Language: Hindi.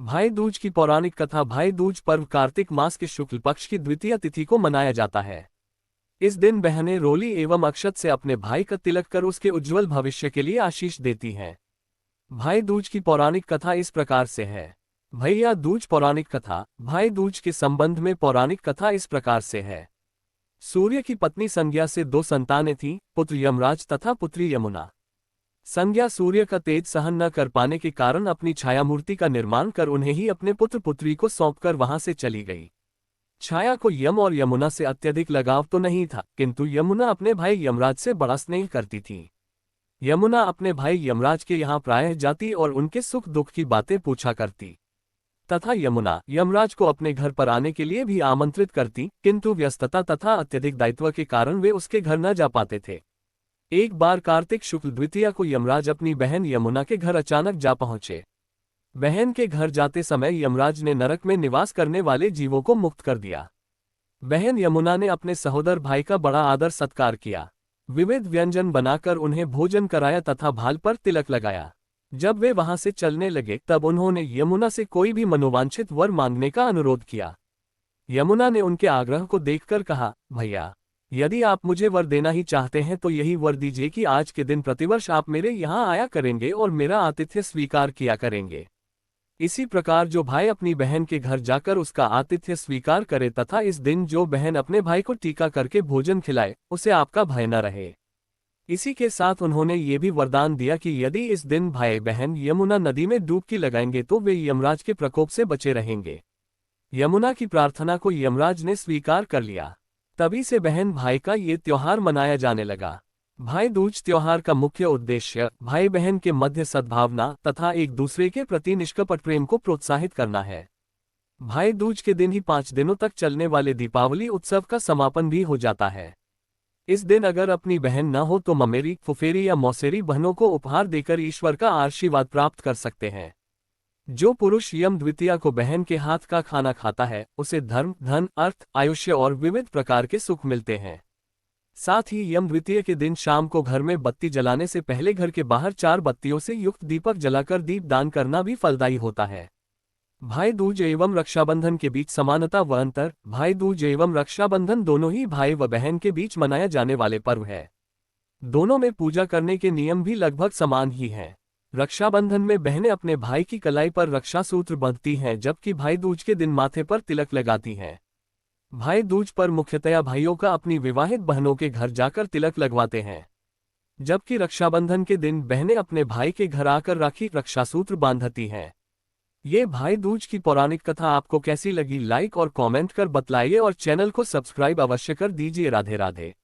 भाई दूज की पौराणिक कथा। भाई दूज पर्व कार्तिक मास के शुक्ल पक्ष की द्वितीय तिथि को मनाया जाता है। इस दिन बहनें रोली एवं अक्षत से अपने भाई का तिलक कर उसके उज्जवल भविष्य के लिए आशीष देती हैं। भाई दूज की पौराणिक कथा इस प्रकार से है। भैया दूज पौराणिक कथा। भाई दूज के संबंध में पौराणिक कथा इस प्रकार से है। सूर्य की पत्नी संज्ञा से दो संतानें थीं, पुत्र यमराज तथा पुत्री यमुना। संज्ञा सूर्य का तेज सहन न कर पाने के कारण अपनी छाया मूर्ति का निर्माण कर उन्हें ही अपने पुत्र पुत्री को सौंपकर वहां से चली गई। छाया को यम और यमुना से अत्यधिक लगाव तो नहीं था, किंतु यमुना अपने भाई यमराज से बड़ा स्नेह करती थी। यमुना अपने भाई यमराज के यहाँ प्रायः जाती और उनके सुख दुख की बातें पूछा करती तथा यमुना यमराज को अपने घर पर आने के लिए भी आमंत्रित करती, किंतु व्यस्तता तथा अत्यधिक दायित्व के कारण वे उसके घर न जा पाते थे। एक बार कार्तिक शुक्ल द्वितीया को यमराज अपनी बहन यमुना के घर अचानक जा पहुंचे। बहन के घर जाते समय यमराज ने नरक में निवास करने वाले जीवों को मुक्त कर दिया। बहन यमुना ने अपने सहोदर भाई का बड़ा आदर सत्कार किया, विविध व्यंजन बनाकर उन्हें भोजन कराया तथा भाल पर तिलक लगाया। जब वे वहां से चलने लगे तब उन्होंने यमुना से कोई भी मनोवांछित वर मांगने का अनुरोध किया। यमुना ने उनके आग्रह को देखकर कहा, भैया यदि आप मुझे वर देना ही चाहते हैं तो यही वर दीजिए कि आज के दिन प्रतिवर्ष आप मेरे यहाँ आया करेंगे और मेरा आतिथ्य स्वीकार किया करेंगे। इसी प्रकार जो भाई अपनी बहन के घर जाकर उसका आतिथ्य स्वीकार करे तथा इस दिन जो बहन अपने भाई को टीका करके भोजन खिलाए, उसे आपका भय न रहे। इसी के साथ उन्होंने ये भी वरदान दिया कि यदि इस दिन भाई बहन यमुना नदी में डुबकी लगाएंगे तो वे यमराज के प्रकोप से बचे रहेंगे। यमुना की प्रार्थना को यमराज ने स्वीकार कर लिया। तभी से बहन भाई का ये त्योहार मनाया जाने लगा। भाई दूज त्योहार का मुख्य उद्देश्य भाई बहन के मध्य सद्भावना तथा एक दूसरे के प्रति निष्कपट प्रेम को प्रोत्साहित करना है। भाई दूज के दिन ही 5 दिनों तक चलने वाले दीपावली उत्सव का समापन भी हो जाता है। इस दिन अगर अपनी बहन न हो तो ममेरी, फुफेरी या मौसेरी बहनों को उपहार देकर ईश्वर का आशीर्वाद प्राप्त कर सकते हैं। जो पुरुष यम द्वितीया को बहन के हाथ का खाना खाता है उसे धर्म, धन, अर्थ, आयुष्य और विविध प्रकार के सुख मिलते हैं। साथ ही यम द्वितीया के दिन शाम को घर में बत्ती जलाने से पहले घर के बाहर 4 बत्तियों से युक्त दीपक जलाकर दीप दान करना भी फलदायी होता है। भाई दूज एवं रक्षाबंधन के बीच समानता व अंतर। भाई दूज एवं रक्षाबंधन दोनों ही भाई व बहन के बीच मनाया जाने वाले पर्व है। दोनों में पूजा करने के नियम भी लगभग समान ही हैं। रक्षाबंधन में बहनें अपने भाई की कलाई पर रक्षा सूत्र बांधती हैं, जबकि भाई दूज के दिन माथे पर तिलक लगाती हैं। भाई दूज पर मुख्यतया भाइयों का अपनी विवाहित बहनों के घर जाकर तिलक लगवाते हैं, जबकि रक्षाबंधन के दिन बहनें अपने भाई के घर आकर राखी रक्षा सूत्र बांधती हैं। ये भाई दूज की पौराणिक कथा आपको कैसी लगी, लाइक और कमेंट कर बतलाइए और चैनल को सब्सक्राइब अवश्य कर दीजिए। राधे राधे।